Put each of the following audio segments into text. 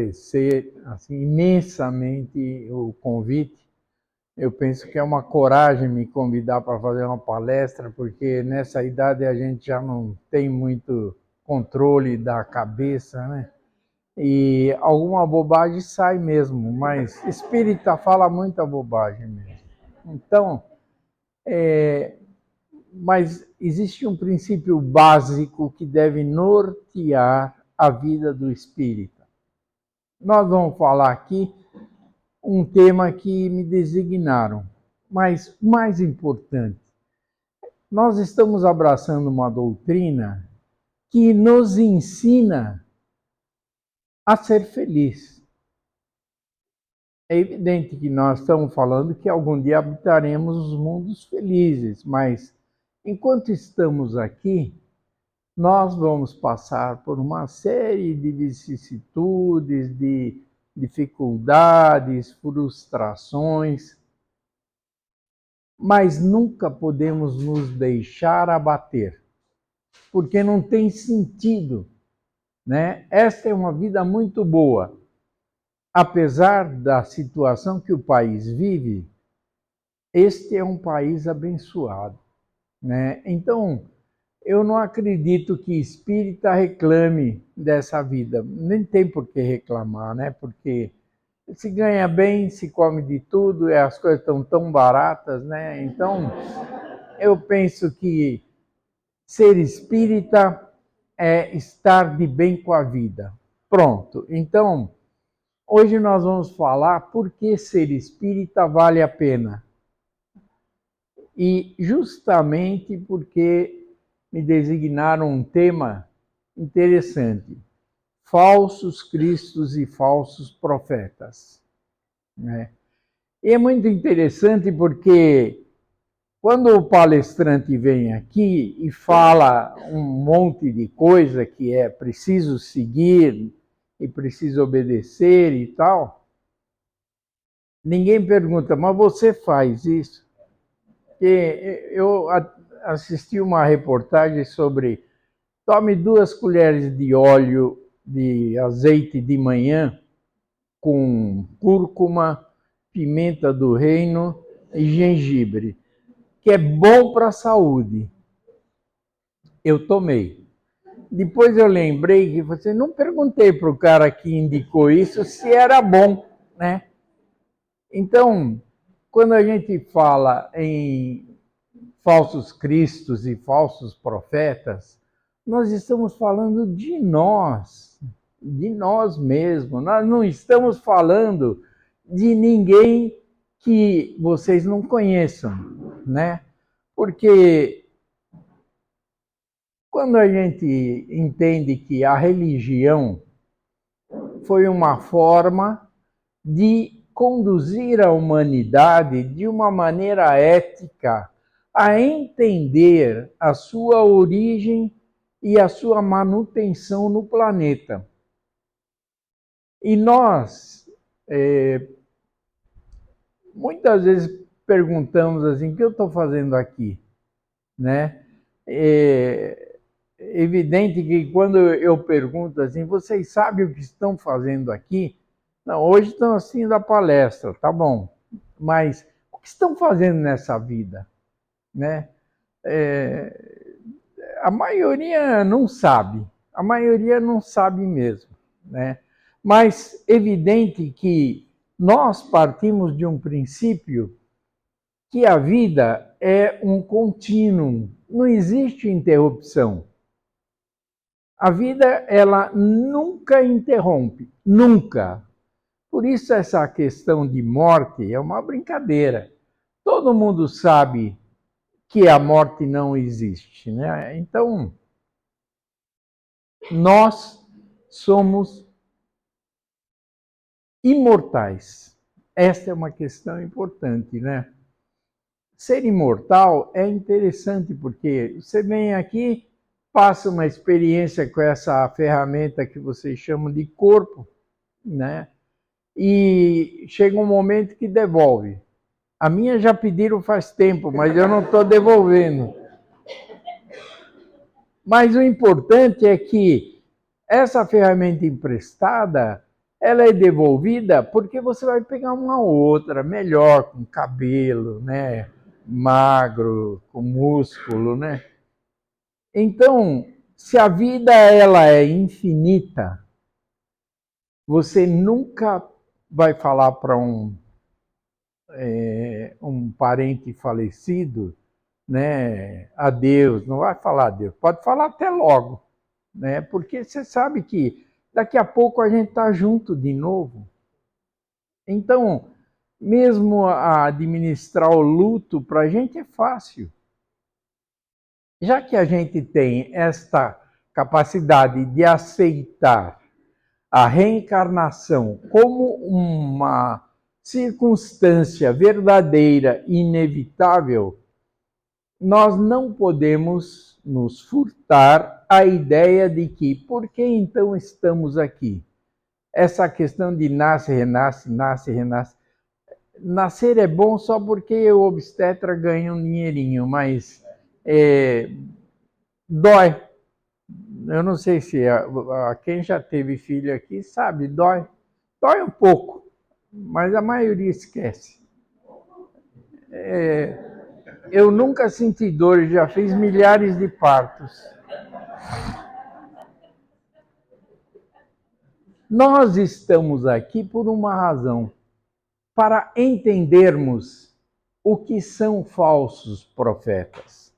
Agradecer assim, imensamente o convite. Eu penso que é uma coragem me convidar para fazer uma palestra, porque nessa idade a gente já não tem muito controle da cabeça, né? E alguma bobagem sai mesmo, mas espírita fala muita bobagem mesmo. Então, mas existe um princípio básico que deve nortear a vida do espírita. Nós vamos falar aqui um tema que me designaram, mas mais importante, nós estamos abraçando uma doutrina que nos ensina a ser feliz. É evidente que nós estamos falando que algum dia habitaremos os mundos felizes, mas enquanto estamos aqui, nós vamos passar por uma série de vicissitudes, de dificuldades, frustrações, mas nunca podemos nos deixar abater, porque não tem sentido, né? Esta é uma vida muito boa. Apesar da situação que o país vive, este é um país abençoado, né? Então, eu não acredito que espírita reclame dessa vida. Nem tem por que reclamar, né? Porque se ganha bem, se come de tudo, e as coisas estão tão baratas, né? Então, eu penso que ser espírita é estar de bem com a vida. Pronto. Então, hoje nós vamos falar por que ser espírita vale a pena. E justamente porque me designaram um tema interessante: falsos cristos e falsos profetas, né? E é muito interessante porque quando o palestrante vem aqui e fala um monte de coisa que é preciso seguir e preciso obedecer e tal, ninguém pergunta, mas você faz isso? Porque eu assisti uma reportagem sobre tome 2 colheres de óleo de azeite de manhã com cúrcuma, pimenta do reino e gengibre, que é bom para a saúde. Eu tomei. Depois eu lembrei que você não perguntei para o cara que indicou isso se era bom, né? Então, quando a gente fala em falsos cristos e falsos profetas, nós estamos falando de nós mesmos. Nós não estamos falando de ninguém que vocês não conheçam, né? Porque quando a gente entende que a religião foi uma forma de conduzir a humanidade de uma maneira ética a entender a sua origem e a sua manutenção no planeta. E nós, muitas vezes perguntamos assim, o que eu estou fazendo aqui? Né? É evidente que quando eu pergunto assim, vocês sabem o que estão fazendo aqui? Não, hoje estão assim da palestra, tá bom. Mas o que estão fazendo nessa vida? Né? A maioria não sabe. A maioria não sabe mesmo, né? Mas evidente que nós partimos de um princípio que a vida é um contínuo, não existe interrupção. A vida, ela nunca interrompe, nunca. Por isso essa questão de morte é uma brincadeira. Todo mundo sabe que a morte não existe, né? Então, nós somos imortais. Esta é uma questão importante, né? Ser imortal é interessante porque você vem aqui, passa uma experiência com essa ferramenta que vocês chamam de corpo, né? E chega um momento que devolve. A minha já pediram faz tempo, mas eu não estou devolvendo. Mas o importante é que essa ferramenta emprestada, ela é devolvida porque você vai pegar uma outra, melhor, com cabelo, né? Magro, com músculo, né? Então, se a vida ela é infinita, você nunca vai falar para um parente falecido, né, adeus, não vai falar adeus, pode falar até logo, né? Porque você sabe que daqui a pouco a gente está junto de novo. Então, mesmo administrar o luto para a gente é fácil. Já que a gente tem esta capacidade de aceitar a reencarnação como uma circunstância verdadeira e inevitável, nós não podemos nos furtar a ideia de que, por que então estamos aqui? Essa questão de nasce, renasce, nasce, renasce. Nascer é bom só porque o obstetra ganha um dinheirinho, mas dói. Eu não sei se quem já teve filho aqui sabe, dói. Dói um pouco, mas a maioria esquece. Eu nunca senti dor, já fiz milhares de partos. Nós estamos aqui por uma razão, para entendermos o que são falsos profetas.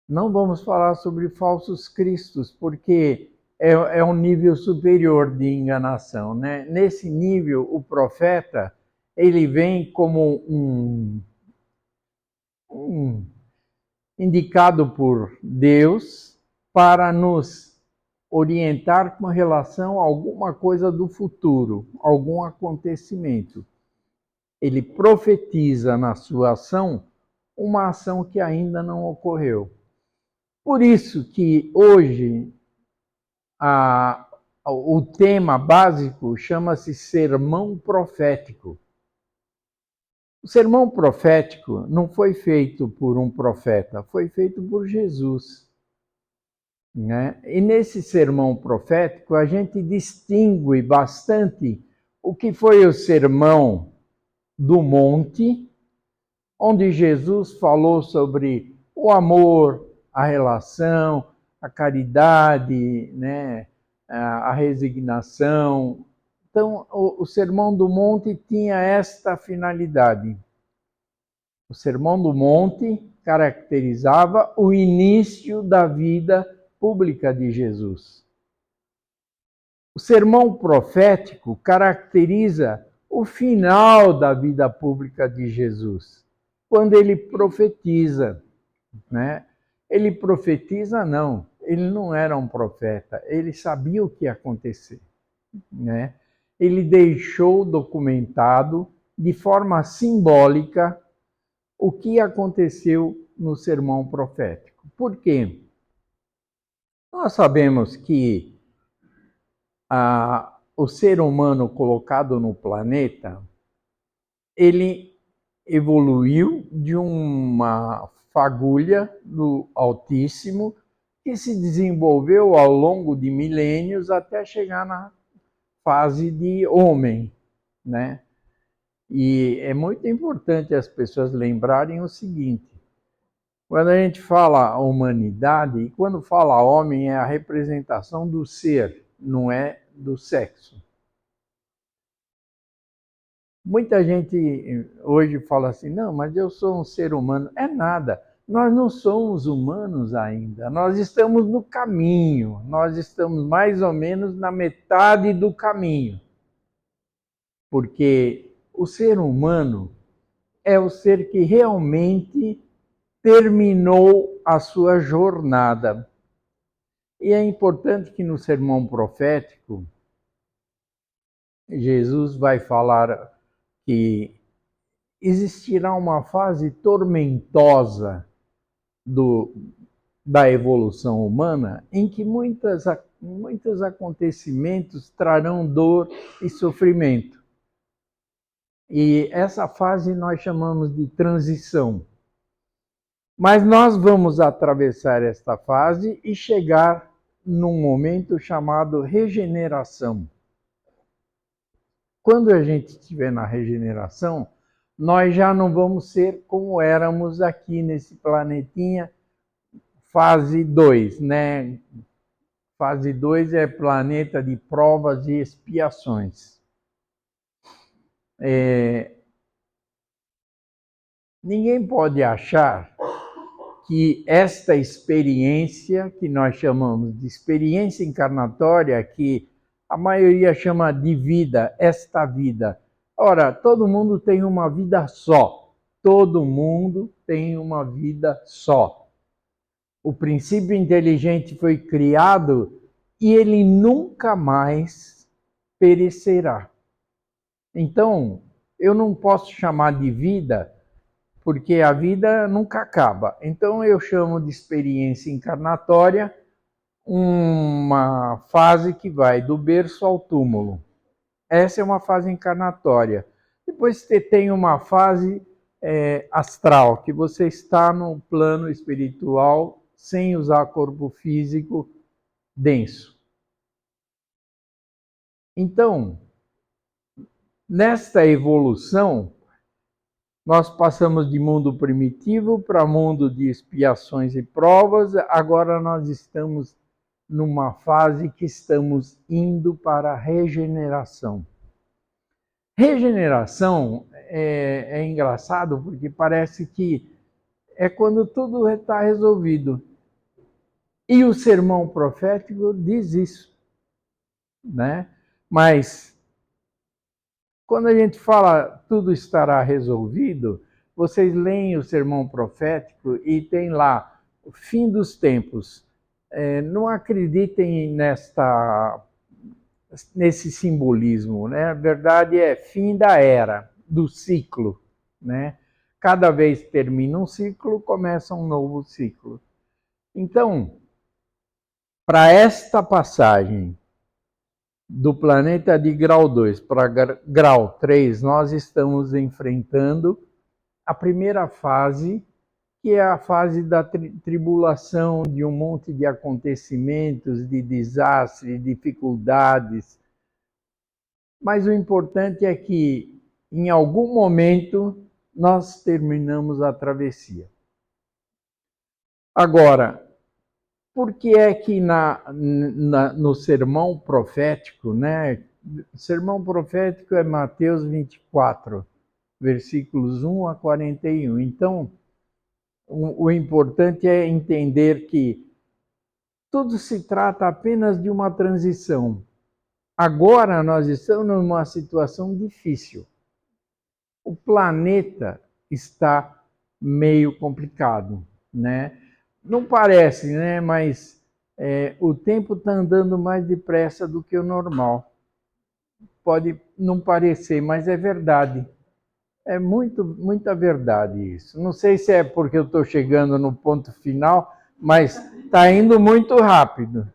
Não vamos falar sobre falsos cristos, porque é um nível superior de enganação, né? Nesse nível, o profeta, ele vem como um indicado por Deus para nos orientar com relação a alguma coisa do futuro, algum acontecimento. Ele profetiza na sua ação uma ação que ainda não ocorreu. Por isso que hoje o tema básico chama-se sermão profético. O sermão profético não foi feito por um profeta, foi feito por Jesus. Né? E nesse sermão profético a gente distingue bastante o que foi o sermão do monte, onde Jesus falou sobre o amor, a relação, a caridade, né? A resignação. Então, o Sermão do Monte tinha esta finalidade. O Sermão do Monte caracterizava o início da vida pública de Jesus. O sermão profético caracteriza o final da vida pública de Jesus, quando ele profetiza, né? Ele profetiza não, ele não era um profeta, ele sabia o que ia acontecer, né? Ele deixou documentado de forma simbólica o que aconteceu no sermão profético. Por quê? Nós sabemos que o ser humano colocado no planeta, ele evoluiu de uma fagulha do Altíssimo que se desenvolveu ao longo de milênios até chegar na fase de homem, né? E é muito importante as pessoas lembrarem o seguinte: quando a gente fala humanidade, e quando fala homem, é a representação do ser, não é do sexo. Muita gente hoje fala assim, não, mas eu sou um ser humano. É nada, nós não somos humanos ainda, nós estamos no caminho, nós estamos mais ou menos na metade do caminho. Porque o ser humano é o ser que realmente terminou a sua jornada. E é importante que no sermão profético, Jesus vai falar que existirá uma fase tormentosa da evolução humana em que muitos acontecimentos trarão dor e sofrimento. E essa fase nós chamamos de transição. Mas nós vamos atravessar esta fase e chegar num momento chamado regeneração. quando a gente estiver na regeneração, nós já não vamos ser como éramos aqui nesse planetinha, fase 2, né? Fase 2 é planeta de provas e expiações. Ninguém pode achar que esta experiência, que nós chamamos de experiência encarnatória, que a maioria chama de vida, esta vida. Ora, todo mundo tem uma vida só. Todo mundo tem uma vida só. O princípio inteligente foi criado e ele nunca mais perecerá. Então, eu não posso chamar de vida, porque a vida nunca acaba. Então, eu chamo de experiência encarnatória uma fase que vai do berço ao túmulo. Essa é uma fase encarnatória. Depois você tem uma fase astral, que você está no plano espiritual sem usar corpo físico denso. Então, nesta evolução, nós passamos de mundo primitivo para mundo de expiações e provas. Agora nós estamos numa fase que estamos indo para a regeneração. Regeneração é engraçado porque parece que é quando tudo está resolvido. E o sermão profético diz isso, né? Mas quando a gente fala tudo estará resolvido, vocês leem o sermão profético e tem lá o fim dos tempos. Não acreditem nesse simbolismo, né? A verdade é fim da era, do ciclo, né? Cada vez que termina um ciclo, começa um novo ciclo. Então, para esta passagem do planeta de grau 2 para grau 3, nós estamos enfrentando a primeira fase, que é a fase da tribulação, de um monte de acontecimentos, de desastres, dificuldades. Mas o importante é que, em algum momento, nós terminamos a travessia. Agora, por que é que no sermão profético, né? O sermão profético é Mateus 24, versículos 1 a 41. Então, o importante é entender que tudo se trata apenas de uma transição. Agora nós estamos numa situação difícil. O planeta está meio complicado, né? Não parece, né? Mas o tempo está andando mais depressa do que o normal. Pode não parecer, mas é verdade. É muita verdade isso. Não sei se é porque eu estou chegando no ponto final, mas está indo muito rápido.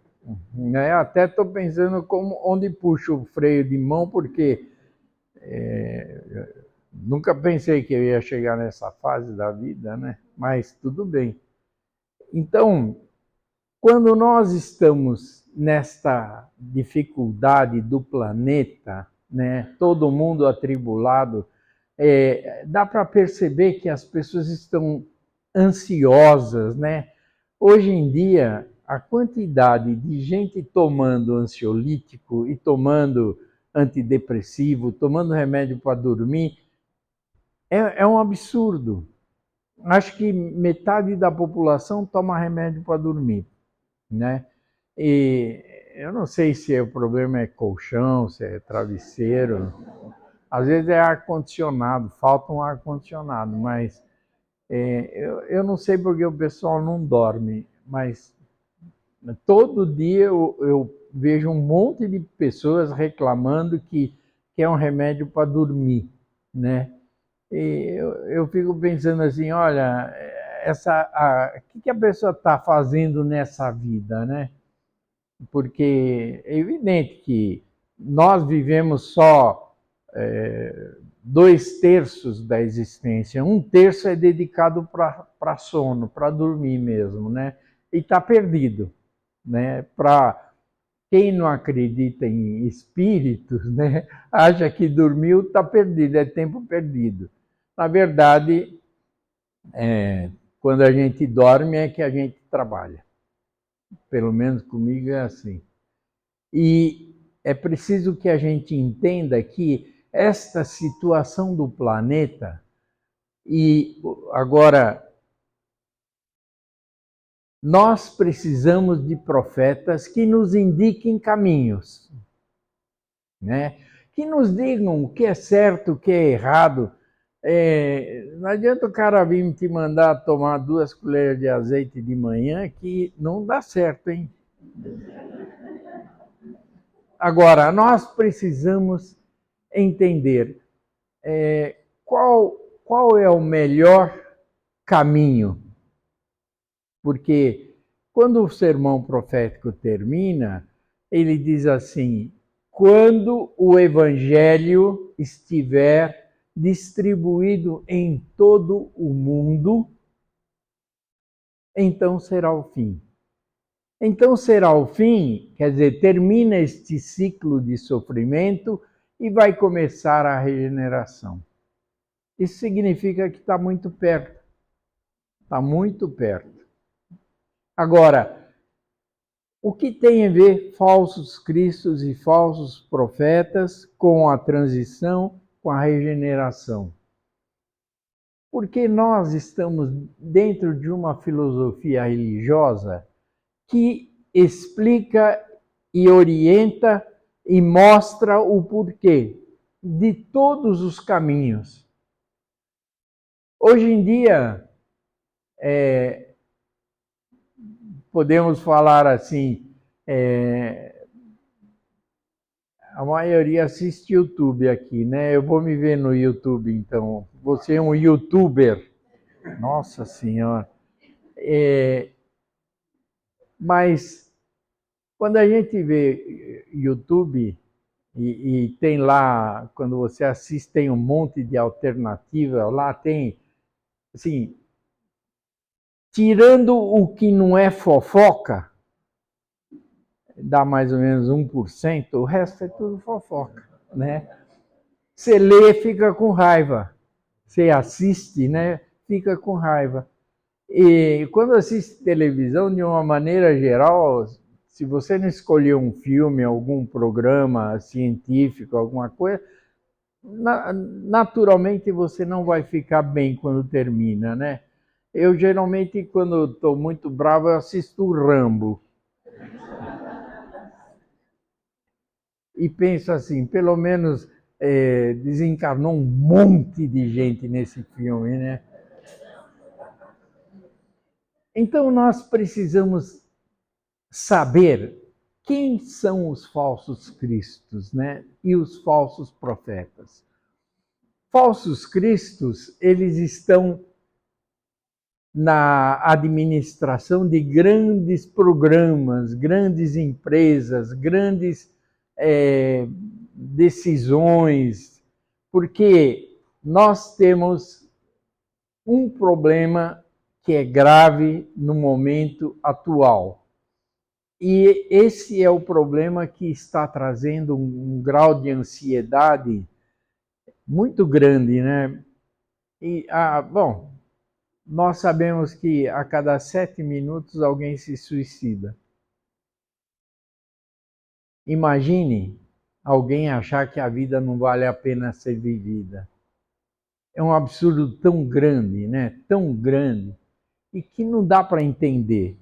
Né? Até estou pensando onde puxo o freio de mão, porque nunca pensei que eu ia chegar nessa fase da vida, né? Mas tudo bem. Então, quando nós estamos nesta dificuldade do planeta, né? Todo mundo atribulado, dá para perceber que as pessoas estão ansiosas, né? Hoje em dia, a quantidade de gente tomando ansiolítico e tomando antidepressivo, tomando remédio para dormir, é um absurdo. Acho que metade da população toma remédio para dormir, né? E eu não sei se o problema é colchão, se é travesseiro. Às vezes é ar-condicionado, falta um ar-condicionado, mas eu não sei porque o pessoal não dorme, mas todo dia eu vejo um monte de pessoas reclamando que quer um remédio para dormir, né? E eu fico pensando assim, olha, o que a pessoa está fazendo nessa vida, né? Porque é evidente que nós vivemos só 2/3 da existência. 1/3 é dedicado para sono, para dormir mesmo, né? E está perdido, né? Para Quem não acredita em espíritos, né, acha que dormiu, está perdido, é tempo perdido. Na verdade, quando a gente dorme é que a gente trabalha. Pelo menos comigo é assim. E é preciso que a gente entenda que esta situação do planeta, e agora nós precisamos de profetas que nos indiquem caminhos, né? Que nos digam o que é certo, o que é errado. Não adianta o cara vir te mandar tomar 2 colheres de azeite de manhã, que não dá certo, hein? Agora, nós precisamos entender qual é o melhor caminho. Porque quando o sermão profético termina, ele diz assim: quando o evangelho estiver distribuído em todo o mundo, então será o fim. Então será o fim, quer dizer, termina este ciclo de sofrimento e vai começar a regeneração. Isso significa que está muito perto. Está muito perto. Agora, o que tem a ver falsos cristos e falsos profetas com a transição, com a regeneração? Porque nós estamos dentro de uma filosofia religiosa que explica e orienta e mostra o porquê de todos os caminhos. Hoje em dia, podemos falar assim, a maioria assiste YouTube aqui, né? Eu vou me ver no YouTube, então. Você é um YouTuber. Nossa Senhora. Mas quando a gente vê YouTube e tem lá, quando você assiste, tem um monte de alternativa, lá tem, assim, tirando o que não é fofoca, dá mais ou menos 1%, o resto é tudo fofoca, né? Você lê, fica com raiva. Você assiste, né? Fica com raiva. E quando assiste televisão, de uma maneira geral, se você não escolher um filme, algum programa científico, alguma coisa, naturalmente você não vai ficar bem quando termina, né? Eu geralmente, quando estou muito bravo, eu assisto o Rambo. E penso assim, pelo menos desencarnou um monte de gente nesse filme, né? Então nós precisamos saber quem são os falsos cristos, né? E os falsos profetas. Falsos cristos, eles estão na administração de grandes programas, grandes empresas, grandes decisões, porque nós temos um problema que é grave no momento atual. E esse é o problema que está trazendo um grau de ansiedade muito grande, né? E, bom, nós sabemos que a cada 7 minutos alguém se suicida. Imagine alguém achar que a vida não vale a pena ser vivida. É um absurdo tão grande, né? Tão grande, e que não dá para entender.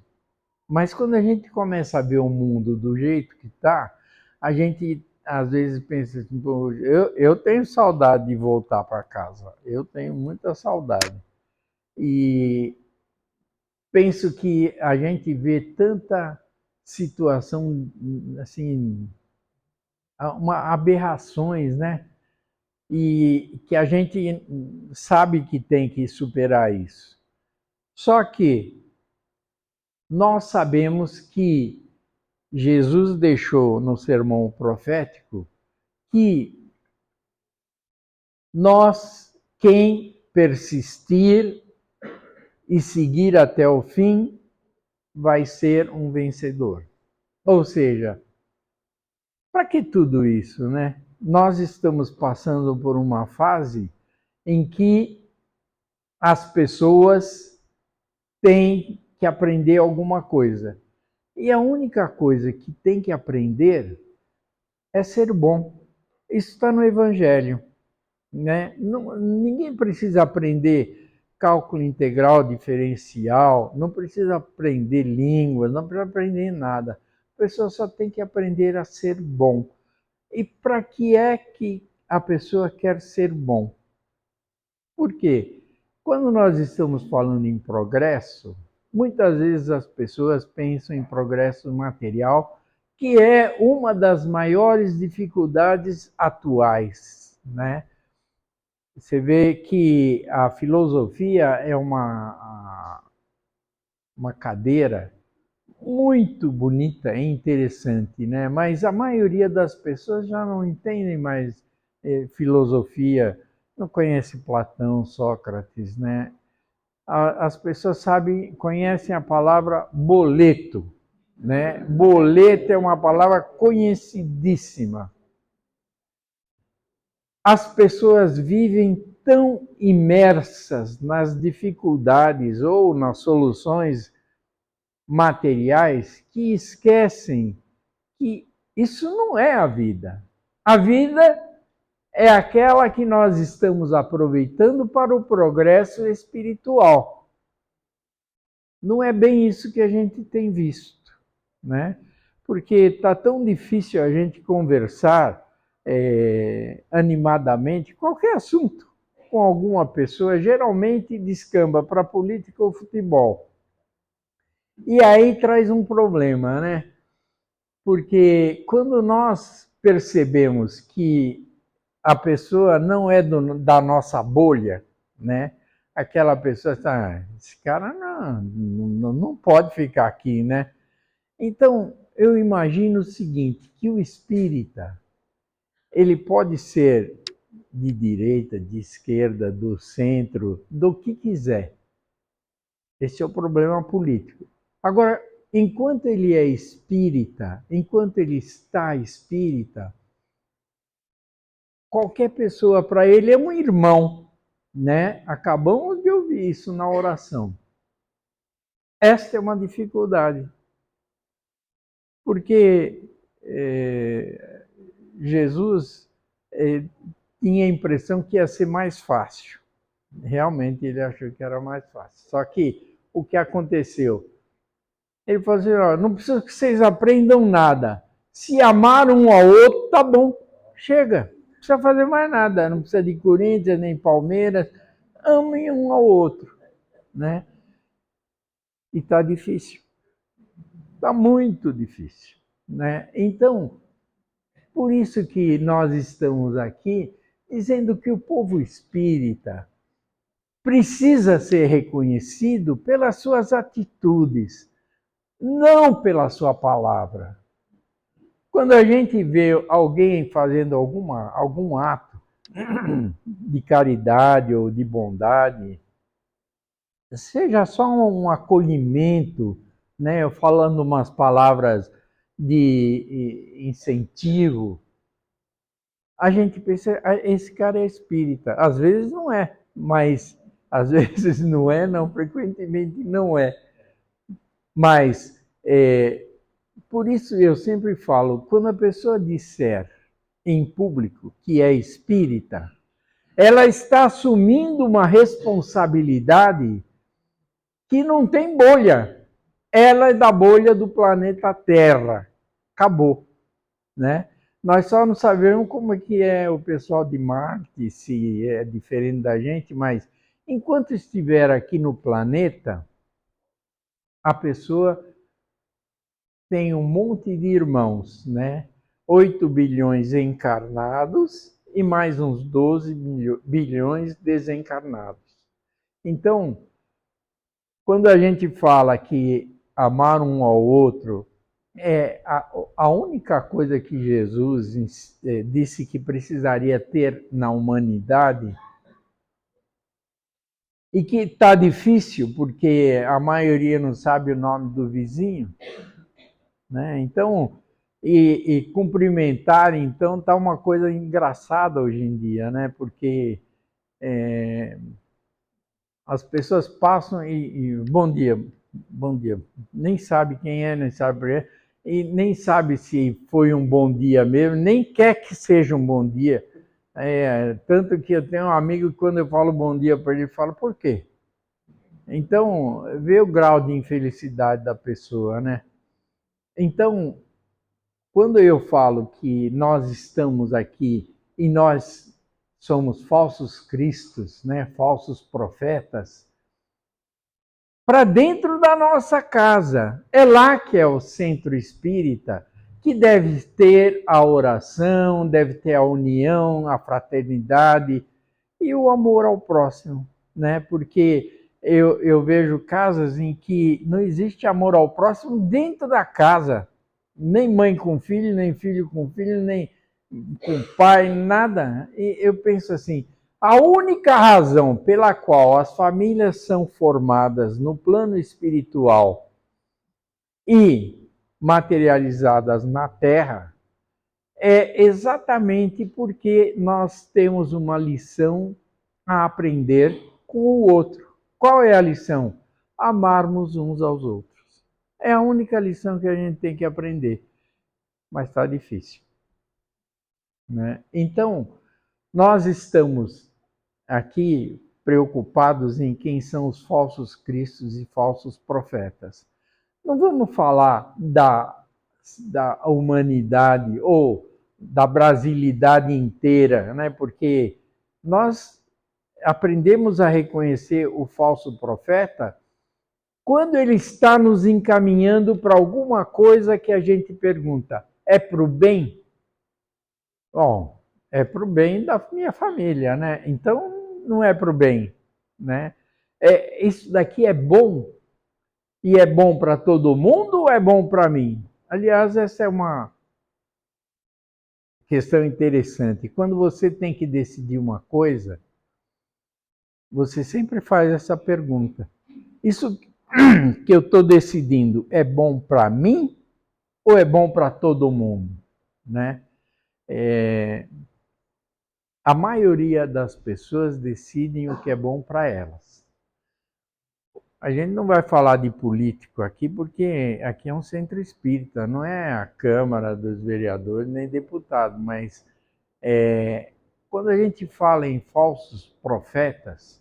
Mas quando a gente começa a ver o mundo do jeito que está, a gente às vezes pensa assim, eu tenho saudade de voltar para casa. Eu tenho muita saudade. E penso que a gente vê tanta situação, assim, aberrações, né? E que a gente sabe que tem que superar isso. Só que nós sabemos que Jesus deixou no sermão profético que nós, quem persistir e seguir até o fim, vai ser um vencedor. Ou seja, Para que tudo isso, né? Nós estamos passando por uma fase em que as pessoas têm que aprender alguma coisa. E a única coisa que tem que aprender é ser bom. Isso está no Evangelho, né? Ninguém precisa aprender cálculo integral diferencial, não precisa aprender língua, não precisa aprender nada. A pessoa só tem que aprender a ser bom. E para que é que a pessoa quer ser bom? Por quê? Quando nós estamos falando em progresso, muitas vezes as pessoas pensam em progresso material, que é uma das maiores dificuldades atuais, né? Você vê que a filosofia é uma cadeira muito bonita e interessante, né? Mas a maioria das pessoas já não entendem mais filosofia, não conhece Platão, Sócrates, né? As pessoas sabem, conhecem a palavra boleto, né? Boleto é uma palavra conhecidíssima. As pessoas vivem tão imersas nas dificuldades ou nas soluções materiais que esquecem que isso não é a vida. A vida é aquela que nós estamos aproveitando para o progresso espiritual. Não é bem isso que a gente tem visto, né? Porque está tão difícil a gente conversar animadamente qualquer assunto com alguma pessoa, geralmente descamba para política ou futebol. E aí traz um problema, né? Porque quando nós percebemos que a pessoa não é da nossa bolha, né? Aquela pessoa está, esse cara não pode ficar aqui, né? Então, eu imagino o seguinte, que o espírita, ele pode ser de direita, de esquerda, do centro, do que quiser. Esse é o problema político. Agora, enquanto ele é espírita, enquanto ele está espírita, qualquer pessoa para ele é um irmão, né? Acabamos de ouvir isso na oração. Esta é uma dificuldade, porque Jesus tinha a impressão que ia ser mais fácil. Realmente ele achou que era mais fácil. Só que o que aconteceu? Ele falou assim: ó, não precisa que vocês aprendam nada. Se amar um ao outro, tá bom, chega. Não precisa fazer mais nada. Não precisa de Corinthians nem Palmeiras. Amem um ao outro, né? E tá difícil. Tá muito difícil, né? Então, por isso que nós estamos aqui dizendo que o povo espírita precisa ser reconhecido pelas suas atitudes, não pela sua palavra. Quando a gente vê alguém fazendo algum ato de caridade ou de bondade, seja só um acolhimento, né, eu falando umas palavras de incentivo, a gente pensa, esse cara é espírita. Às vezes não é, mas às vezes não é, não, frequentemente não é. Mas, por isso eu sempre falo, quando a pessoa disser em público que é espírita, ela está assumindo uma responsabilidade que não tem bolha. Ela é da bolha do planeta Terra. Acabou, né? Nós só não sabemos como é que é o pessoal de Marte, se é diferente da gente, mas enquanto estiver aqui no planeta, a pessoa tem um monte de irmãos, né? 8 bilhões encarnados e mais uns 12 bilhões desencarnados. Então, quando a gente fala que amar um ao outro é a única coisa que Jesus disse que precisaria ter na humanidade e que está difícil porque a maioria não sabe o nome do vizinho, né? Então, E cumprimentar, então, tá uma coisa engraçada hoje em dia, né? Porque as pessoas passam bom dia, nem sabe quem é, nem sabe por quê, e nem sabe se foi um bom dia mesmo, nem quer que seja um bom dia. Tanto que eu tenho um amigo que quando eu falo bom dia para ele, fala, por quê? Então, vê o grau de infelicidade da pessoa, né? Então, quando eu falo que nós estamos aqui e nós somos falsos cristos, né? Falsos profetas, para dentro da nossa casa. É lá que é o centro espírita, que deve ter a oração, deve ter a união, a fraternidade e o amor ao próximo, né? Porque eu vejo casas em que não existe amor ao próximo dentro da casa. Nem mãe com filho, nem filho com filho, nem com pai, nada. E eu penso assim, a única razão pela qual as famílias são formadas no plano espiritual e materializadas na Terra é exatamente porque nós temos uma lição a aprender com o outro. Qual é a lição? Amarmos uns aos outros. É a única lição que a gente tem que aprender, mas está difícil, né? Então, nós estamos aqui preocupados em quem são os falsos cristos e falsos profetas. Não vamos falar da humanidade ou da brasilidade inteira, né? Porque nós aprendemos a reconhecer o falso profeta quando ele está nos encaminhando para alguma coisa que a gente pergunta, é para o bem? Bom, é para o bem da minha família, né? Então não é para o bem, né? Isso daqui é bom e é bom para todo mundo ou é bom para mim? Aliás, essa é uma questão interessante. Quando você tem que decidir uma coisa, você sempre faz essa pergunta. Isso que eu estou decidindo é bom para mim ou é bom para todo mundo, né? A maioria das pessoas decidem o que é bom para elas. A gente não vai falar de político aqui, porque aqui é um centro espírita, não é a Câmara dos Vereadores nem deputado, mas quando a gente fala em falsos profetas,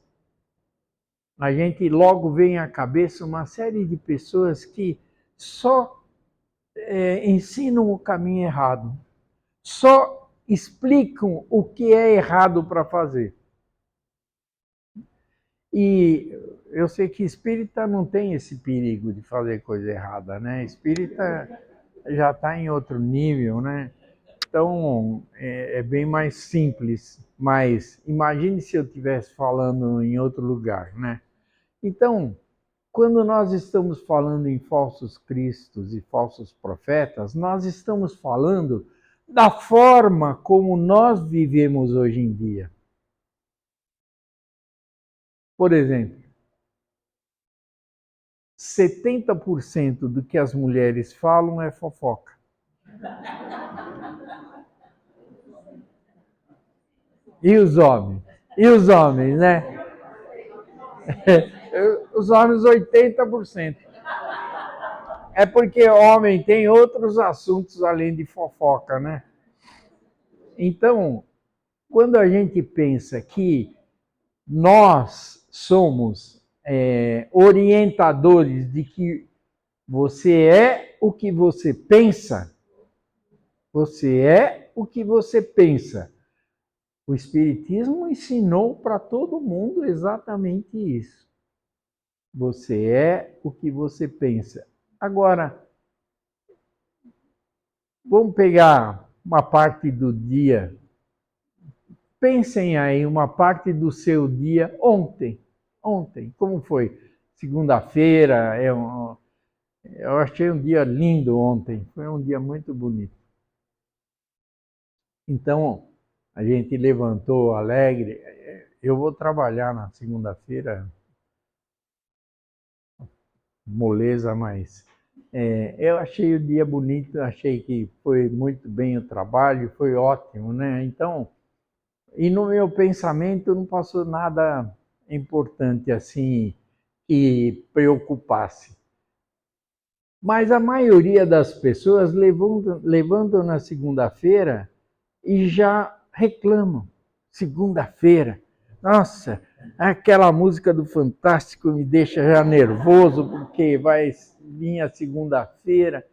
a gente logo vem à cabeça uma série de pessoas que só ensinam o caminho errado, só explicam o que é errado para fazer. E eu sei que espírita não tem esse perigo de fazer coisa errada, né? Espírita já está em outro nível, né? Então é bem mais simples. Mas imagine se eu estivesse falando em outro lugar, né? Então, quando nós estamos falando em falsos cristos e falsos profetas, nós estamos falando da forma como nós vivemos hoje em dia. Por exemplo, 70% do que as mulheres falam é fofoca. E os homens? E os homens, né? Os homens, 80%. É porque homem tem outros assuntos além de fofoca, né? Então, quando a gente pensa que nós somos orientadores de que você é o que você pensa, você é o que você pensa. O Espiritismo ensinou para todo mundo exatamente isso. Você é o que você pensa. Agora, vamos pegar uma parte do dia. Pensem aí uma parte do seu dia ontem. Ontem, como foi? Segunda-feira, eu achei um dia lindo ontem. Foi um dia muito bonito. Então, a gente levantou alegre. Eu vou trabalhar na segunda-feira, moleza, mas Eu achei o dia bonito, achei que foi muito bem o trabalho, foi ótimo, né? Então, e no meu pensamento não passou nada importante assim que preocupasse. Mas a maioria das pessoas levantam na segunda-feira e já reclamam. Segunda-feira, nossa, aquela música do Fantástico me deixa já nervoso porque vai vir a segunda-feira.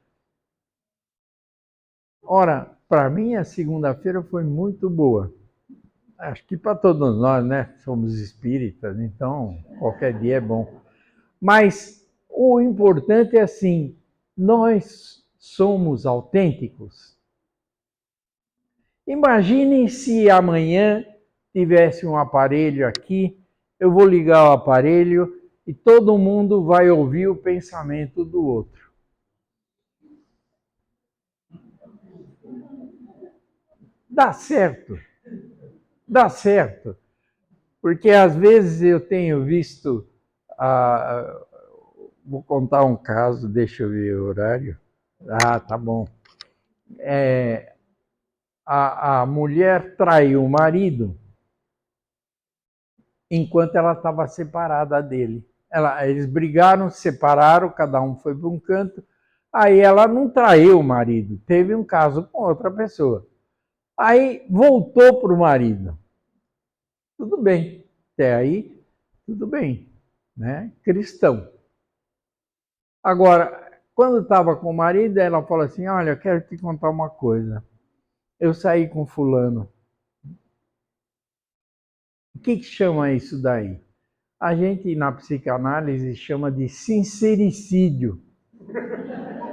Ora, para mim a segunda-feira foi muito boa. Acho que para todos nós, né? Somos espíritas, então qualquer dia é bom. Mas o importante é assim, nós somos autênticos. Imaginem se amanhã tivesse um aparelho aqui, eu vou ligar o aparelho e todo mundo vai ouvir o pensamento do outro. Dá certo, dá certo. Porque às vezes eu tenho visto. Vou contar um caso, deixa eu ver o horário. Ah, tá bom. A mulher traiu o marido enquanto ela estava separada dele. Eles brigaram, se separaram, cada um foi para um canto. Aí ela não traiu o marido, teve um caso com outra pessoa. Aí voltou para o marido. Tudo bem, até aí, tudo bem, né? Cristão. Agora, quando estava com o marido, ela falou assim: Olha, eu quero te contar uma coisa. Eu saí com fulano. O que chama isso daí? A gente na psicanálise chama de sincericídio,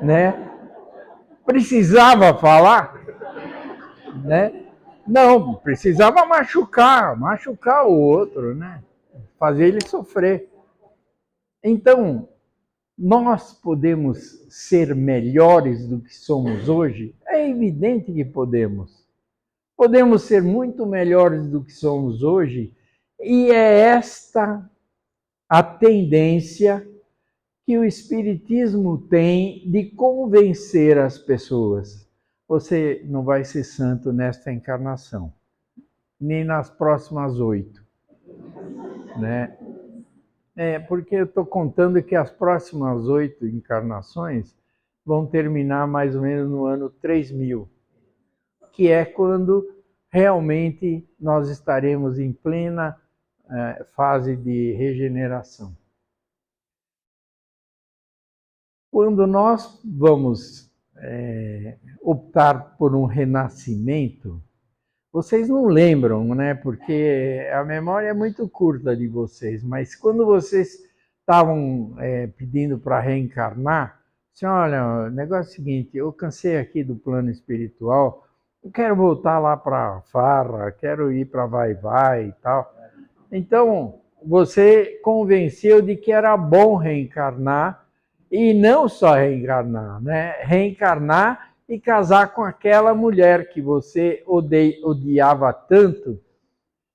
né? Precisava falar, né? Não, precisava machucar o outro, né? Fazer ele sofrer. Então, nós podemos ser melhores do que somos hoje? É evidente que podemos. Podemos ser muito melhores do que somos hoje, e é esta a tendência que o Espiritismo tem de convencer as pessoas. Você não vai ser santo nesta encarnação, nem nas próximas 8, né? Porque eu estou contando que as próximas 8 encarnações vão terminar mais ou menos no ano 3000, que é quando realmente nós estaremos em plena fase de regeneração. Quando nós vamos optar por um renascimento, vocês não lembram, né? Porque a memória é muito curta de vocês, mas quando vocês estavam pedindo para reencarnar, assim, olha, o negócio é o seguinte, eu cansei aqui do plano espiritual, eu quero voltar lá para Farra, quero ir para Vai-Vai e tal. Então, você convenceu de que era bom reencarnar, e não só reencarnar, né? Reencarnar e casar com aquela mulher que você odiava tanto,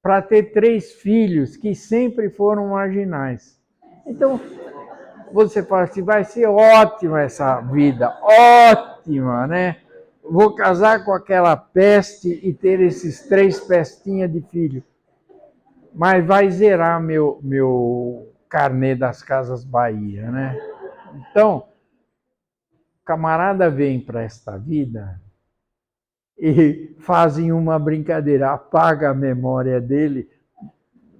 para ter 3 filhos que sempre foram marginais. Então, você fala assim, vai ser ótima essa vida, ótima, né? Vou casar com aquela peste e ter esses 3 pestinhas de filho. Mas vai zerar meu carnê das Casas Bahia, né? Então, o camarada vem para esta vida e fazem uma brincadeira, apaga a memória dele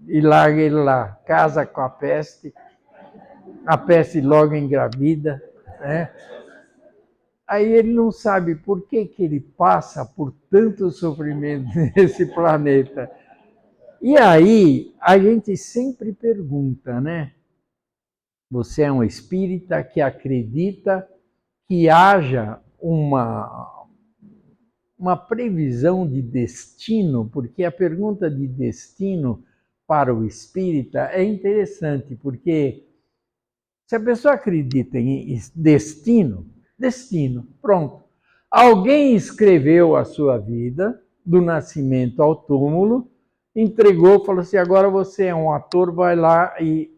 e larga ele lá, casa com a peste logo engravida, né? Aí ele não sabe por que ele passa por tanto sofrimento nesse planeta. E aí a gente sempre pergunta, né? Você é um espírita que acredita que haja uma previsão de destino, porque a pergunta de destino para o espírita é interessante, porque se a pessoa acredita em destino, pronto. Alguém escreveu a sua vida, do nascimento ao túmulo, entregou, falou assim, agora você é um ator, vai lá e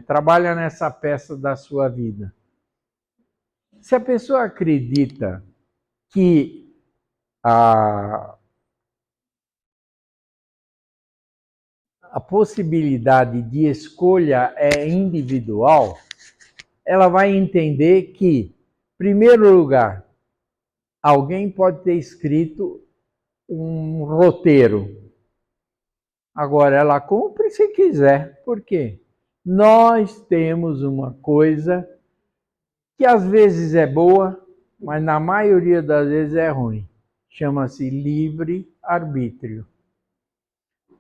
trabalha nessa peça da sua vida. Se a pessoa acredita que a possibilidade de escolha é individual, ela vai entender que, em primeiro lugar, alguém pode ter escrito um roteiro. Agora, ela cumpre se quiser. Por quê? Nós temos uma coisa que às vezes é boa, mas na maioria das vezes é ruim. Chama-se livre-arbítrio.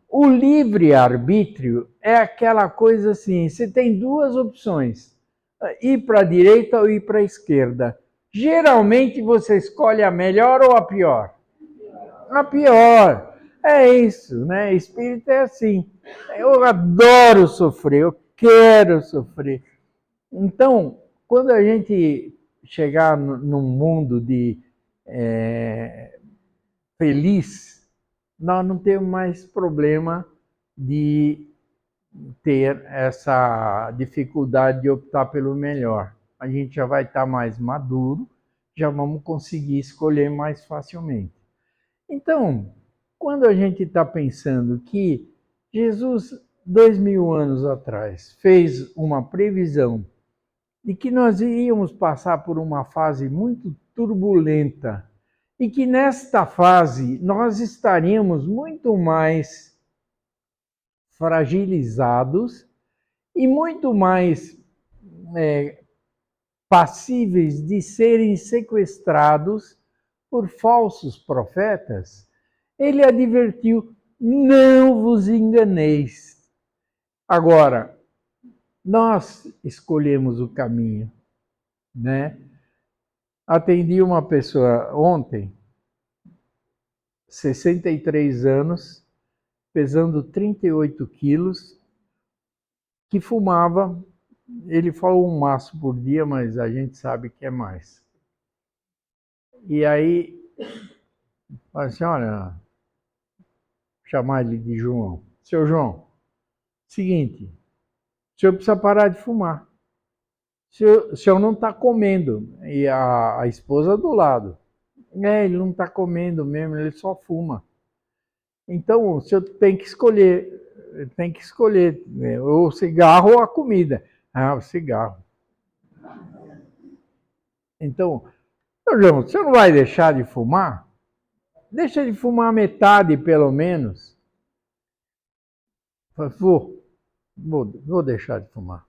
O livre-arbítrio é aquela coisa assim, você tem duas opções, ir para a direita ou ir para a esquerda. Geralmente você escolhe a melhor ou a pior? A pior. É isso, né? Espírito é assim. Eu adoro sofrer, eu quero sofrer. Então, quando a gente chegar num mundo de feliz, nós não temos mais problema de ter essa dificuldade de optar pelo melhor. A gente já vai estar mais maduro, já vamos conseguir escolher mais facilmente. Então, quando a gente está pensando que Jesus, 2000 anos atrás, fez uma previsão de que nós iríamos passar por uma fase muito turbulenta e que nesta fase nós estaríamos muito mais fragilizados e muito mais passíveis de serem sequestrados por falsos profetas, ele advertiu: não vos enganeis. Agora, nós escolhemos o caminho, né? Atendi uma pessoa ontem, 63 anos, pesando 38 quilos, que fumava. Ele falou um maço por dia, mas a gente sabe que é mais. E aí, falei assim, olha, chamar ele de João. Seu João, seguinte, o senhor precisa parar de fumar. O senhor não está comendo. E a esposa do lado. Ele não está comendo mesmo, ele só fuma. Então, o senhor tem que escolher, né, ou o cigarro ou a comida. Ah, o cigarro. Então, seu João, o senhor não vai deixar de fumar? Deixa de fumar metade, pelo menos. Vou deixar de fumar.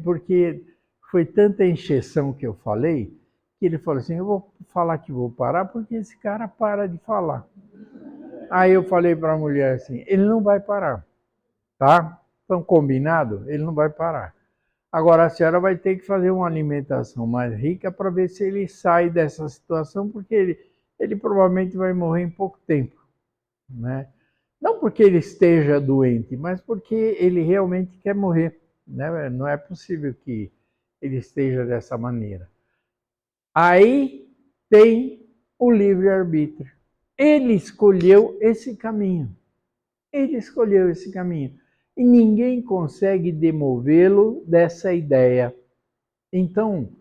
Porque foi tanta encheção que eu falei, que ele falou assim, eu vou falar que vou parar, porque esse cara para de falar. Aí eu falei para a mulher assim, ele não vai parar, tá? Então, combinado? Ele não vai parar. Agora a senhora vai ter que fazer uma alimentação mais rica para ver se ele sai dessa situação, porque ele provavelmente vai morrer em pouco tempo, né? Não porque ele esteja doente, mas porque ele realmente quer morrer, né? Não é possível que ele esteja dessa maneira. Aí tem o livre-arbítrio. Ele escolheu esse caminho. Ele escolheu esse caminho. E ninguém consegue demovê-lo dessa ideia. Então,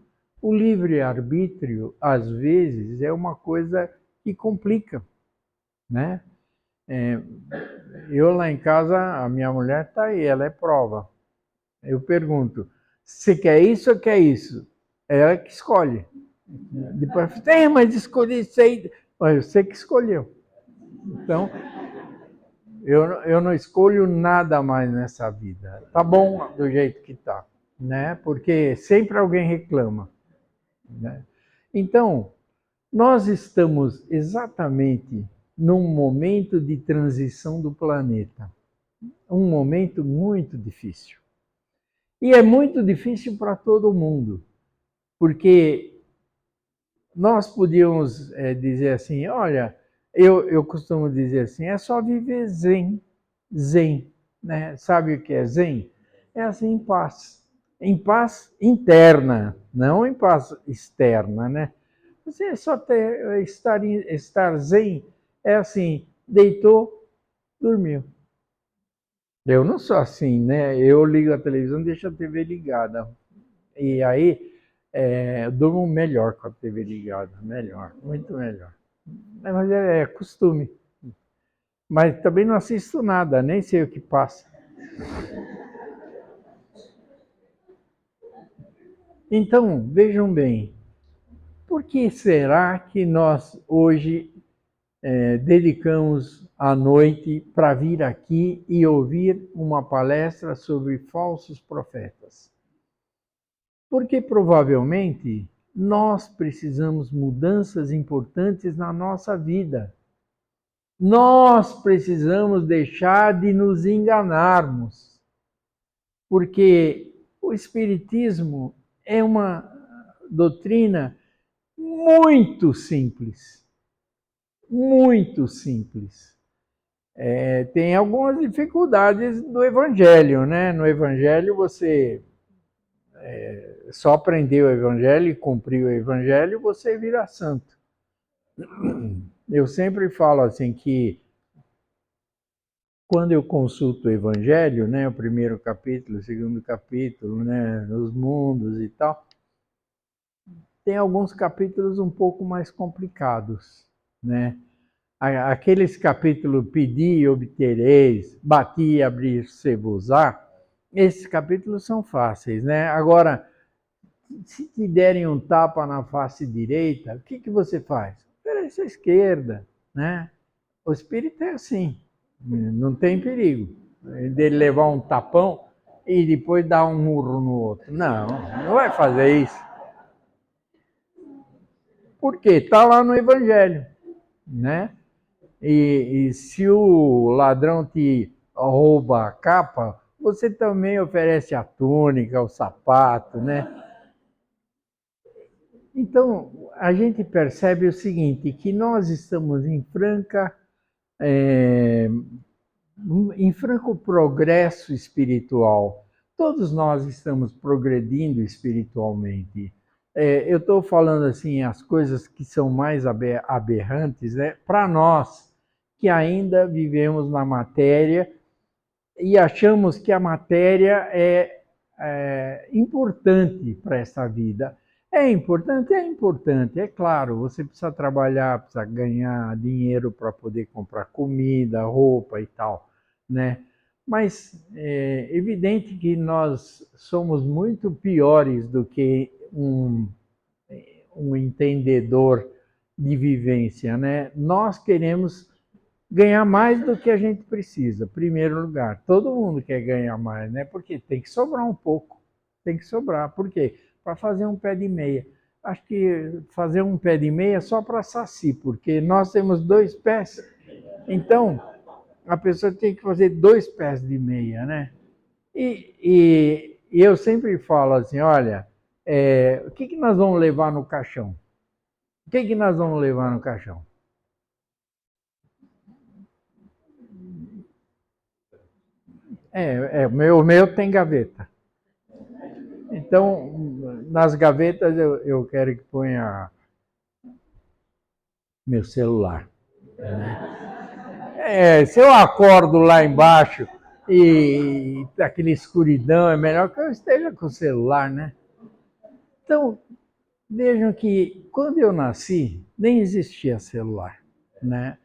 o livre-arbítrio, às vezes, é uma coisa que complica, né? Eu lá em casa, a minha mulher está aí, ela é prova. Eu pergunto, você quer isso ou quer isso? É ela que escolhe. Depois, mas escolhi isso aí. Olha, você que escolheu. Então, eu não escolho nada mais nessa vida. Tá bom do jeito que tá, né? Porque sempre alguém reclama, né? Então, nós estamos exatamente num momento de transição do planeta. Um momento muito difícil. E é muito difícil para todo mundo, porque nós podíamos dizer assim, olha, eu costumo dizer assim, é só viver zen, né? Sabe o que é zen? É assim, em paz interna, não em paz externa, né? Você só estar zen é assim, deitou, dormiu. Eu não sou assim, né? Eu ligo a televisão, deixo a TV ligada. E aí eu durmo melhor com a TV ligada, melhor, muito melhor. Mas é costume. Mas também não assisto nada, nem sei o que passa. Então, vejam bem, por que será que nós hoje dedicamos a noite para vir aqui e ouvir uma palestra sobre falsos profetas? Porque provavelmente nós precisamos mudanças importantes na nossa vida. Nós precisamos deixar de nos enganarmos, porque o Espiritismo é uma doutrina muito simples, muito simples. Tem algumas dificuldades do Evangelho, né? No Evangelho você só aprender o Evangelho e cumprir o Evangelho, você vira santo. Eu sempre falo assim que quando eu consulto o Evangelho, né, o primeiro capítulo, o segundo capítulo, né, os mundos e tal, tem alguns capítulos um pouco mais complicados, né? Aqueles capítulos pedi e obtereis, bati e abrir-se-vos-á, esses capítulos são fáceis, né? Agora, se te derem um tapa na face direita, o que você faz? Oferece à esquerda, né? O espírito é assim, não tem perigo dele levar um tapão e depois dar um murro no outro. Não, não vai fazer isso. Por quê? Está lá no Evangelho, né? E se o ladrão te rouba a capa, você também oferece a túnica, o sapato, né? Então, a gente percebe o seguinte, que nós estamos em franco progresso espiritual. Todos nós estamos progredindo espiritualmente. Eu estou falando assim as coisas que são mais aberrantes, né? Para nós que ainda vivemos na matéria e achamos que a matéria é importante para essa vida. É importante, é claro. Você precisa trabalhar, precisa ganhar dinheiro para poder comprar comida, roupa e tal, né? Mas é evidente que nós somos muito piores do que um entendedor de vivência, né? Nós queremos ganhar mais do que a gente precisa, primeiro lugar. Todo mundo quer ganhar mais, né? Porque tem que sobrar um pouco. Tem que sobrar. Por quê? Para fazer um pé de meia. Acho que fazer um pé de meia é só para saci, porque nós temos 2 pés. Então, a pessoa tem que fazer 2 pés de meia, né? E eu sempre falo assim, olha, o que nós vamos levar no caixão? O que nós vamos levar no caixão? O meu tem gaveta. Então, nas gavetas eu quero que ponha meu celular. Se eu acordo lá embaixo e aquela escuridão, é melhor que eu esteja com o celular, né? Então, vejam que quando eu nasci, nem existia celular, né?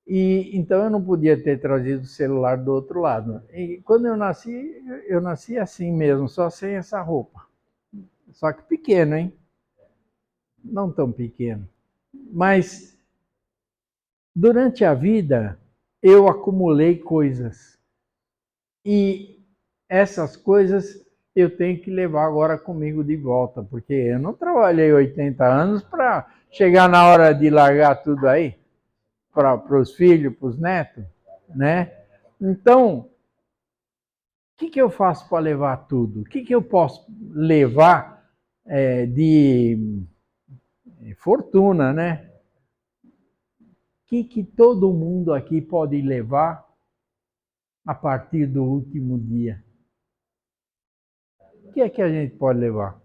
E então eu não podia ter trazido o celular do outro lado. E quando eu nasci assim mesmo, só sem essa roupa. Só que pequeno, hein? Não tão pequeno. Mas durante a vida eu acumulei coisas. E essas coisas eu tenho que levar agora comigo de volta, porque eu não trabalhei 80 anos para chegar na hora de largar tudo aí para os filhos, para os netos, né? Então, o que eu faço para levar tudo? O que eu posso levar de fortuna, né? Que todo mundo aqui pode levar a partir do último dia? O que é que a gente pode levar?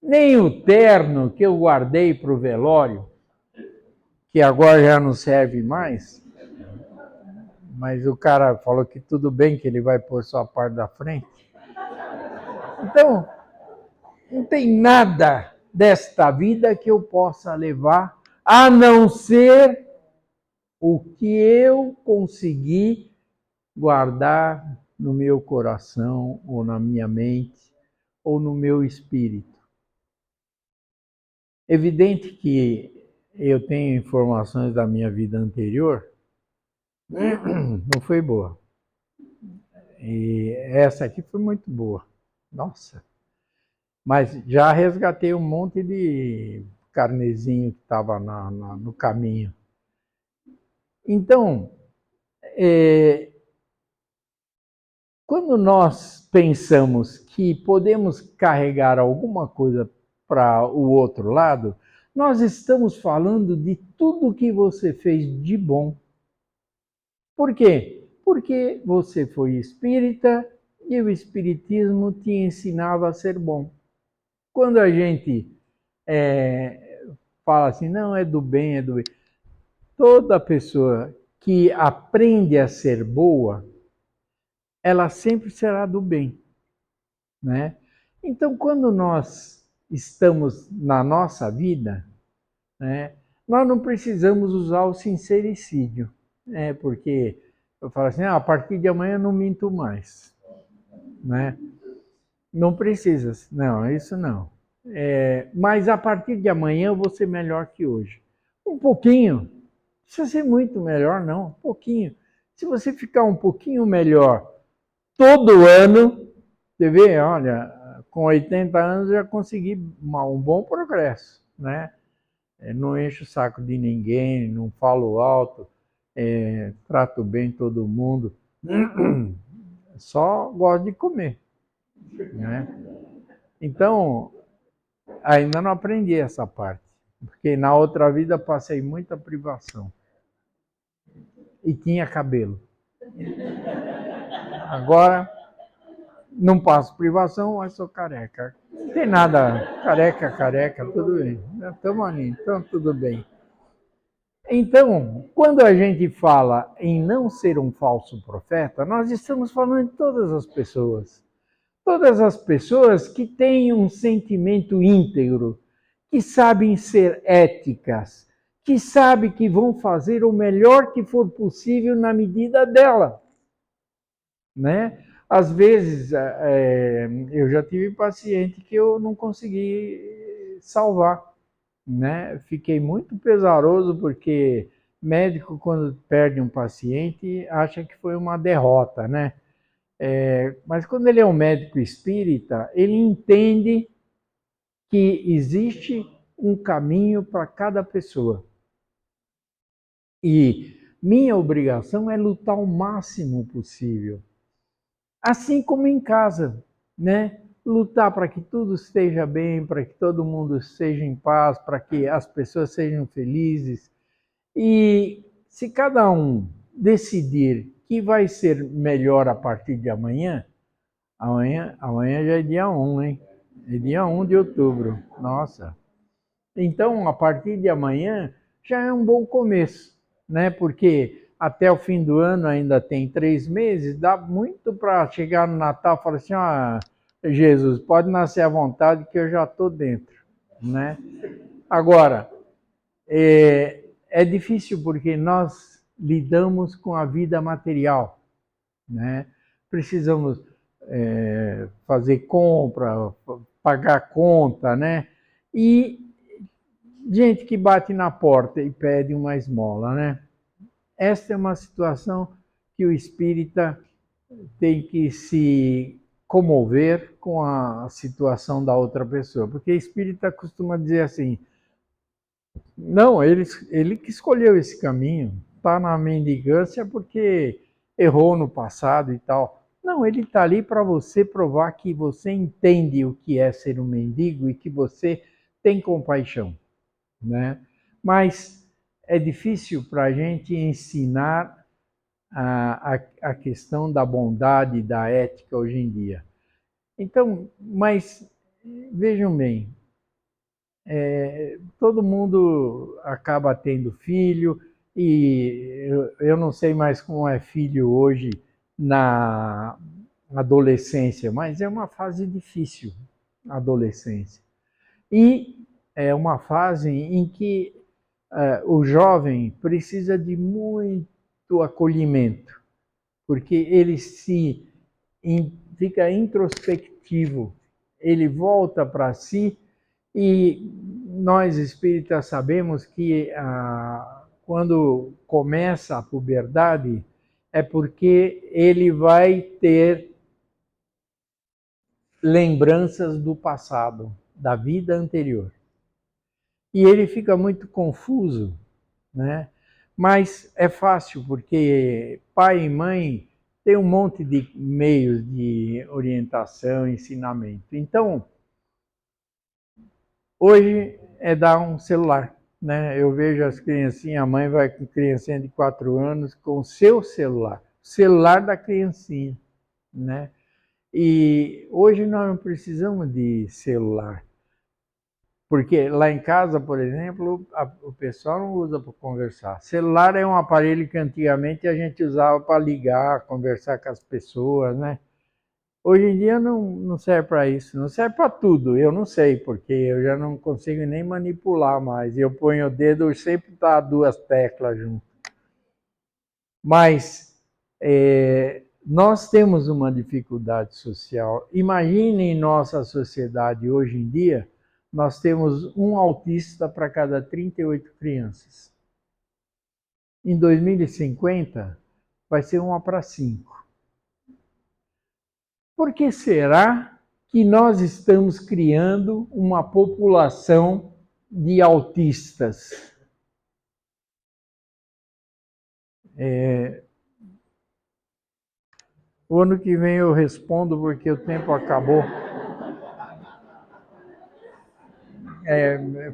Nem o terno que eu guardei para o velório, que agora já não serve mais, mas o cara falou que tudo bem, que ele vai pôr só a parte da frente. Então, Não tem nada desta vida que eu possa levar, a não ser o que eu consegui guardar no meu coração, ou na minha mente, ou no meu espírito. Evidente que eu tenho informações da minha vida anterior, não foi boa. E essa aqui foi muito boa. Nossa! Mas já resgatei um monte de carnezinho que estava no caminho. Então, quando nós pensamos que podemos carregar alguma coisa para o outro lado, nós estamos falando de tudo que você fez de bom. Por quê? Porque você foi espírita e o espiritismo te ensinava a ser bom. Quando a gente fala assim, não, é do bem, é do bem. Toda pessoa que aprende a ser boa, ela sempre será do bem, né? Então, quando nós estamos na nossa vida, né, nós não precisamos usar o sincericídio, né? Porque eu falo assim, a partir de amanhã eu não minto mais, né? Não precisa, não, isso não. Mas a partir de amanhã eu vou ser melhor que hoje. Um pouquinho, não precisa ser muito melhor, não, um pouquinho. Se você ficar um pouquinho melhor todo ano, você vê, olha, com 80 anos eu já consegui um bom progresso, né? Não encho o saco de ninguém, não falo alto, trato bem todo mundo, só gosto de comer, né? Então, ainda não aprendi essa parte, porque na outra vida passei muita privação e tinha cabelo. Agora não passo privação, mas sou careca. Não tem nada, careca, tudo bem. Estamos ali, então tudo bem. Então, quando a gente fala em não ser um falso profeta, nós estamos falando de todas as pessoas. Todas as pessoas que têm um sentimento íntegro, que sabem ser éticas, que sabem que vão fazer o melhor que for possível na medida dela, né? Às vezes, eu já tive paciente que eu não consegui salvar, né? Fiquei muito pesaroso porque médico, quando perde um paciente, acha que foi uma derrota, né? Mas quando ele é um médico espírita, ele entende que existe um caminho para cada pessoa. E minha obrigação é lutar o máximo possível. Assim como em casa, né? Lutar para que tudo esteja bem, para que todo mundo esteja em paz, para que as pessoas sejam felizes. E se cada um decidir que vai ser melhor a partir de amanhã, amanhã já é dia 1, hein? É dia 1 de outubro. Nossa. Então, a partir de amanhã já é um bom começo, né? Porque até o fim do ano ainda tem 3 meses, dá muito para chegar no Natal e falar assim, Jesus, pode nascer à vontade que eu já estou dentro, né? Agora, é difícil porque nós lidamos com a vida material, né? Precisamos fazer compra, pagar conta, né? E gente que bate na porta e pede uma esmola, né? Esta é uma situação que o espírita tem que se comover com a situação da outra pessoa, porque o espírita costuma dizer assim, não, ele que escolheu esse caminho, está na mendigância porque errou no passado e tal. Não, ele está ali para você provar que você entende o que é ser um mendigo e que você tem compaixão, né? Mas é difícil para a gente ensinar a questão da bondade e da ética hoje em dia. Então, mas vejam bem, todo mundo acaba tendo filho, e eu não sei mais como é filho hoje na adolescência, mas é uma fase difícil, adolescência. E é uma fase em que o jovem precisa de muito acolhimento, porque ele fica introspectivo, ele volta para si, e nós espíritas sabemos que quando começa a puberdade é porque ele vai ter lembranças do passado, da vida anterior. E ele fica muito confuso, né? Mas é fácil, porque pai e mãe têm um monte de meios de orientação, ensinamento. Então, hoje é dar um celular, né? Eu vejo as criancinhas, a mãe vai com criancinha de 4 anos com o seu celular da criancinha, né? E hoje nós não precisamos de celular. Porque lá em casa, por exemplo, o pessoal não usa para conversar. Celular é um aparelho que antigamente a gente usava para ligar, conversar com as pessoas, né? Hoje em dia não serve para isso, não serve para tudo. Eu não sei, porque eu já não consigo nem manipular mais. Eu ponho o dedo, sempre tá 2 teclas junto. Mas nós temos uma dificuldade social. Imagine em nossa sociedade hoje em dia, nós temos um autista para cada 38 crianças. Em 2050, vai ser 1 para 5. Por que será que nós estamos criando uma população de autistas? O ano que vem eu respondo, porque o tempo acabou.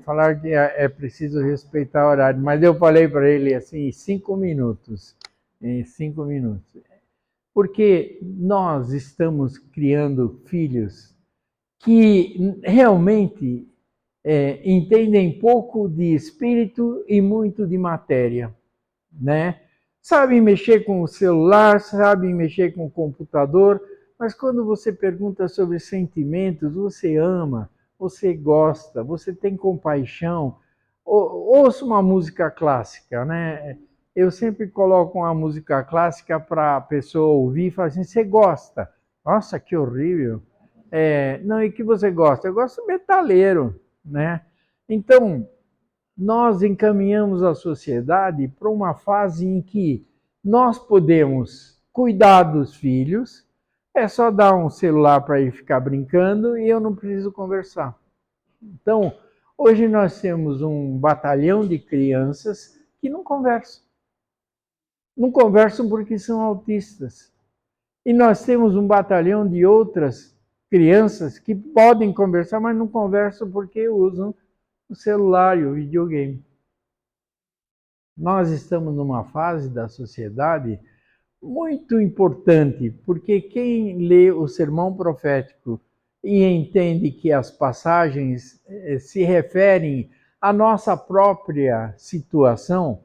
Falar que é preciso respeitar o horário, mas eu falei para ele assim, 5 minutos. Em 5 minutos. Porque nós estamos criando filhos que realmente entendem pouco de espírito e muito de matéria, né? Sabem mexer com o celular, sabem mexer com o computador, mas quando você pergunta sobre sentimentos, você ama, você gosta, você tem compaixão. Ouça uma música clássica, né? Eu sempre coloco uma música clássica para a pessoa ouvir e falar assim, você gosta? Nossa, que horrível. Não, e que você gosta? Eu gosto de metaleiro, né? Então, nós encaminhamos a sociedade para uma fase em que nós podemos cuidar dos filhos, é só dar um celular para ele ficar brincando e eu não preciso conversar. Então, hoje nós temos um batalhão de crianças que não conversam. Não conversam porque são autistas. E nós temos um batalhão de outras crianças que podem conversar, mas não conversam porque usam o celular e o videogame. Nós estamos numa fase da sociedade muito importante, porque quem lê o sermão profético e entende que as passagens se referem à nossa própria situação,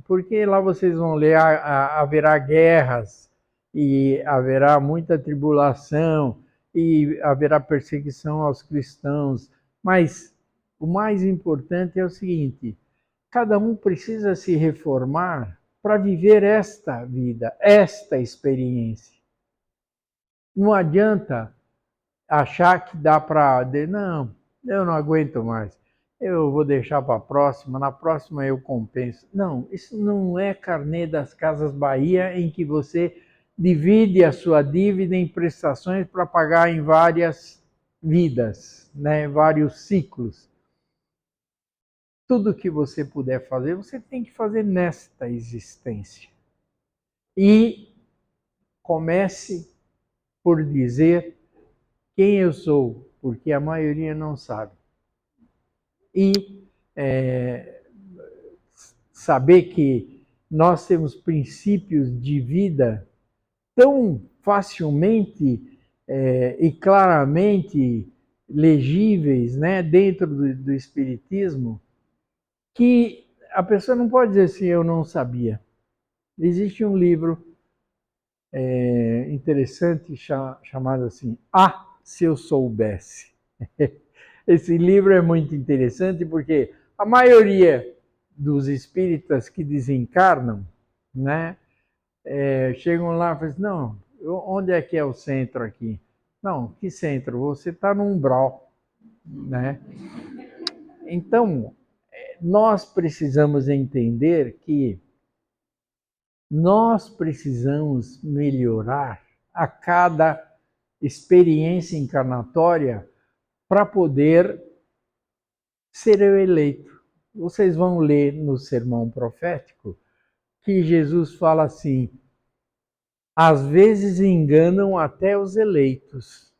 porque lá vocês vão ler, haverá guerras, e haverá muita tribulação, e haverá perseguição aos cristãos, mas o mais importante é o seguinte, cada um precisa se reformar para viver esta vida, esta experiência. Não adianta achar que dá para... Não, eu não aguento mais. Eu vou deixar para a próxima, na próxima eu compenso. Não, isso não é carnê das Casas Bahia em que você divide a sua dívida em prestações para pagar em várias vidas, né? Vários ciclos. Tudo que você puder fazer, você tem que fazer nesta existência. E comece por dizer quem eu sou, porque a maioria não sabe. E saber que nós temos princípios de vida tão facilmente e claramente legíveis, né, dentro do Espiritismo, que a pessoa não pode dizer assim, eu não sabia. Existe um livro interessante chamado assim, Ah, se eu soubesse, Esse livro é muito interessante porque a maioria dos espíritas que desencarnam, né, chegam lá e falam assim, não, onde é que é o centro aqui? Não, que centro? Você está no umbral, né? Então, nós precisamos entender que nós precisamos melhorar a cada experiência encarnatória para poder ser eleito. Vocês vão ler no sermão profético que Jesus fala assim: às vezes enganam até os eleitos.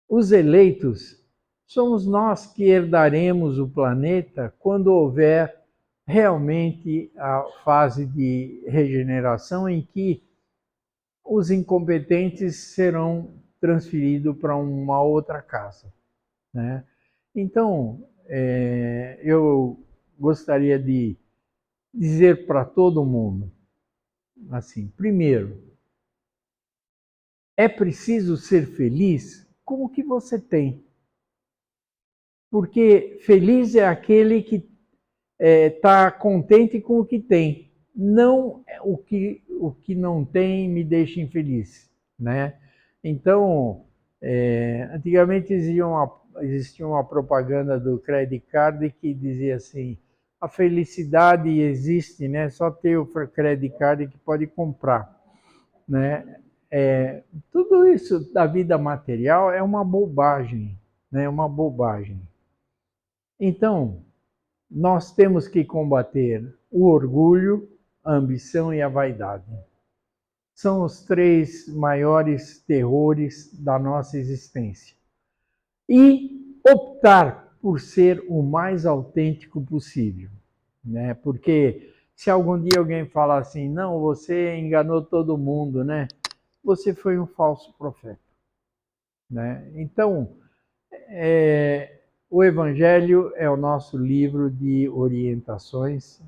Os eleitos somos nós que herdaremos o planeta quando houver realmente a fase de regeneração em que os incompetentes serão transferidos para uma outra casa, né? Então, eu gostaria de dizer para todo mundo, assim, primeiro, é preciso ser feliz com o que você tem. Porque feliz é aquele que está contente com o que tem. Não o que não tem me deixa infeliz, né? Então, antigamente existia uma propaganda do Credit Card que dizia assim, a felicidade existe, né? Só ter o Credit Card que pode comprar, né? Tudo isso da vida material é uma bobagem, né? Uma bobagem. Então, nós temos que combater o orgulho, a ambição e a vaidade. São os três maiores terrores da nossa existência. E optar por ser o mais autêntico possível, né? Porque se algum dia alguém falar assim, não, você enganou todo mundo, né? Você foi um falso profeta, né? Então, o Evangelho é o nosso livro de orientações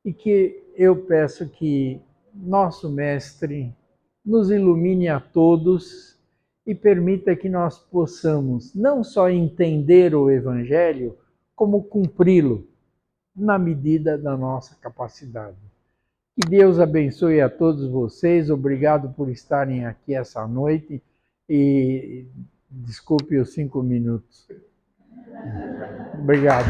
e que eu peço que nosso Mestre nos ilumine a todos e permita que nós possamos não só entender o Evangelho, como cumpri-lo na medida da nossa capacidade. Que Deus abençoe a todos vocês. Obrigado por estarem aqui essa noite e desculpe os 5 minutos. Obrigado.